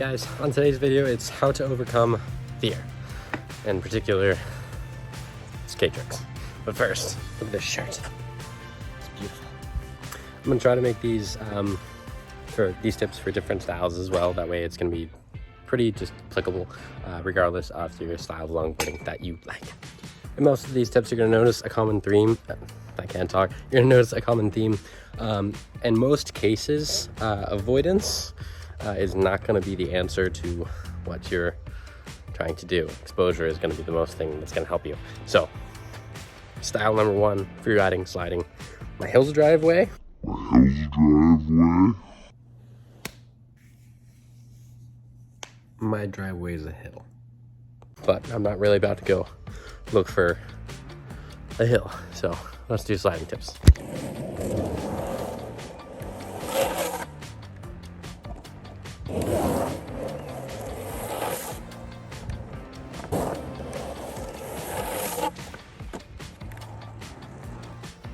guys, on today's video it's how to overcome fear, in particular skate tricks. But first, look at this shirt. It's beautiful. I'm gonna try to make these tips for different styles as well. That way it's gonna be pretty just applicable regardless of your style of longboarding that you like. In most of these tips you're gonna notice a common theme. I can't talk. You're gonna notice a common theme. In most cases, avoidance is not going to be the answer to what you're trying to do. Exposure is going to be the most thing that's going to help you. So, style number one, freeriding, sliding. My hills driveway. My driveway is a hill. But I'm not really about to go look for a hill. So, let's do sliding tips.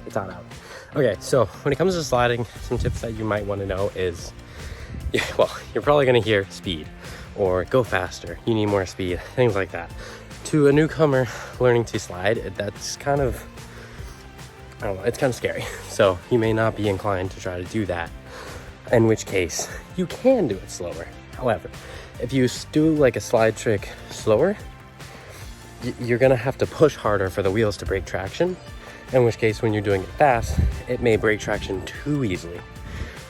It's on out. Okay, so when it comes to sliding, some tips that you might want to know is, well, you're probably going to hear speed or go faster, you need more speed, things like that. To a newcomer learning to slide, that's kind of, I don't know, it's kind of scary. So you may not be inclined to try to do that, in which case you can do it slower. However, if you do like a slide trick slower, you're gonna have to push harder for the wheels to break traction, in which case when you're doing it fast, it may break traction too easily.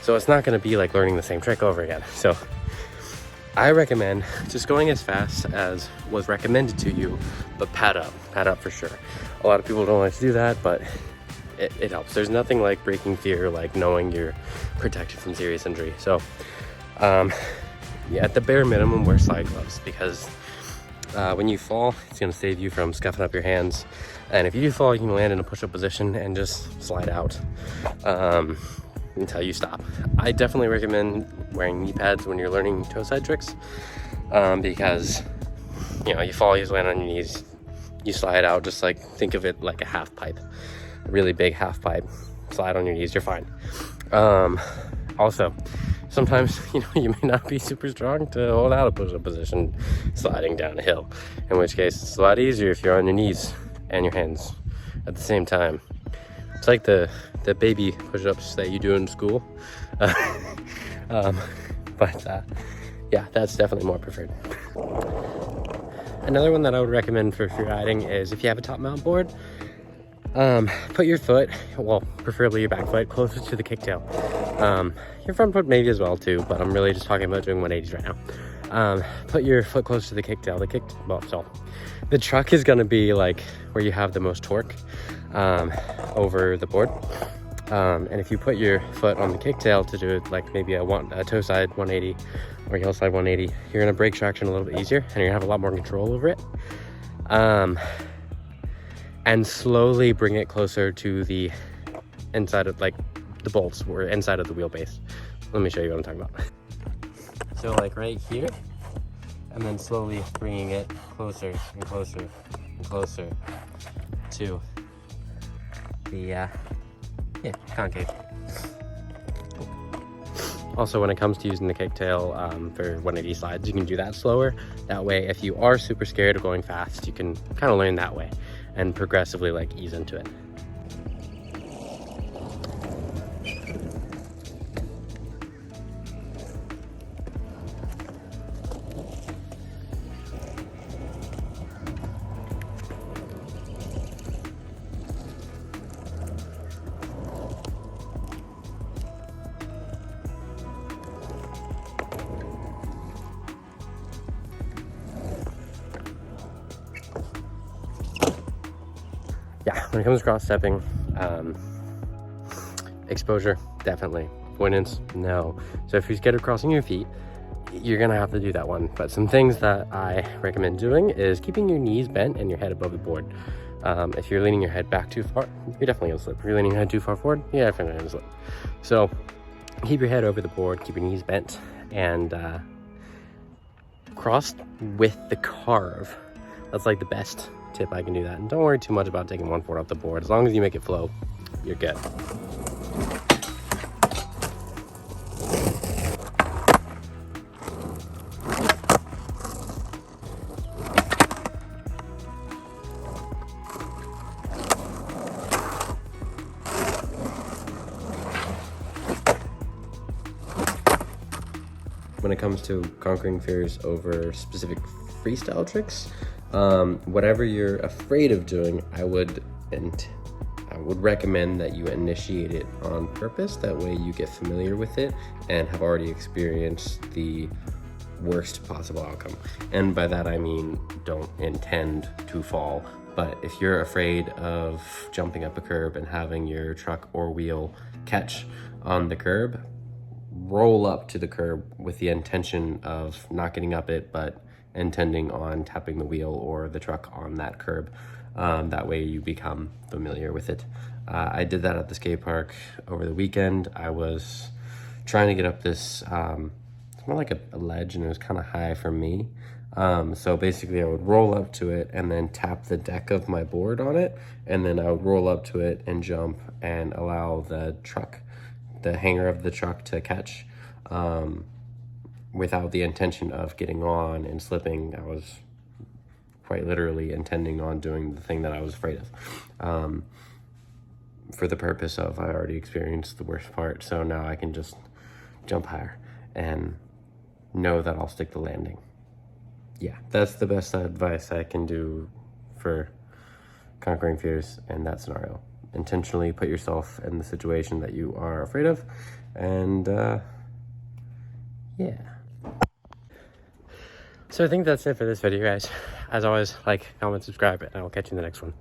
So it's not gonna be like learning the same trick over again. So I recommend just going as fast as was recommended to you, but pad up for sure. A lot of people don't like to do that, but it helps. There's nothing like breaking fear, like knowing you're protected from serious injury. So yeah, at the bare minimum, wear slide gloves, because when you fall, it's going to save you from scuffing up your hands. And if you do fall, you can land in a push-up position and just slide out until you stop. I definitely recommend wearing knee pads when you're learning toe side tricks, because you fall, you land on your knees, you slide out, just like think of it like a half pipe, a really big half pipe. Slide on your knees, you're fine. Also, sometimes you may not be super strong to hold out a push-up position sliding down a hill, in which case it's a lot easier if you're on your knees and your hands at the same time. It's like the baby push-ups that you do in school. Yeah, that's definitely more preferred. Another one that I would recommend for freeriding is if you have a top mount board, put your foot, well, preferably your back foot, closer to the kicktail. Your front foot maybe as well too, but I'm really just talking about doing 180s right now. Put your foot close to the kicktail. The truck is going to be like where you have the most torque over the board. And if you put your foot on the kicktail to do it like maybe a toe side 180 or heel side 180, you're going to break traction a little bit easier and you're going to have a lot more control over it. And slowly bring it closer to the inside of like the bolts or inside of the wheelbase. Let me show you what I'm talking about. So like right here, and then slowly bringing it closer and closer and closer to the concave. Also, when it comes to using the kicktail for 180 slides, you can do that slower. That way, if you are super scared of going fast, you can kind of learn that way and progressively like ease into it. Yeah, when it comes to cross stepping, exposure, definitely. Avoidance, no. So if you're scared of crossing your feet, you're gonna have to do that one. But some things that I recommend doing is keeping your knees bent and your head above the board. If you're leaning your head back too far, you're definitely gonna slip. If you're leaning your head too far forward, you're definitely gonna slip. So keep your head over the board, keep your knees bent, and cross with the carve. That's like the best tip I can do that. And don't worry too much about taking 1/4 off the board. As long as you make it flow, you're good. when it comes to conquering fears over specific freestyle tricks, whatever you're afraid of doing, I would recommend that you initiate it on purpose. That way you get familiar with it and have already experienced the worst possible outcome. And by that I mean don't intend to fall. But if you're afraid of jumping up a curb and having your truck or wheel catch on the curb, roll up to the curb with the intention of not getting up it, but intending on tapping the wheel or the truck on that curb. That way you become familiar with it. I did that at the skate park over the weekend. I was trying to get up this, it's more like a ledge, and it was kind of high for me. So basically I would roll up to it and then tap the deck of my board on it, and then I would roll up to it and jump and allow the hanger of the truck to catch, without the intention of getting on and slipping. I was quite literally intending on doing the thing that I was afraid of, for the purpose of I already experienced the worst part, so now I can just jump higher and know that I'll stick the landing. Yeah, that's the best advice I can do for conquering fears in that scenario. Intentionally put yourself in the situation that you are afraid of, and yeah. So I think that's it for this video, guys. As always, like, comment, subscribe, and I will catch you in the next one.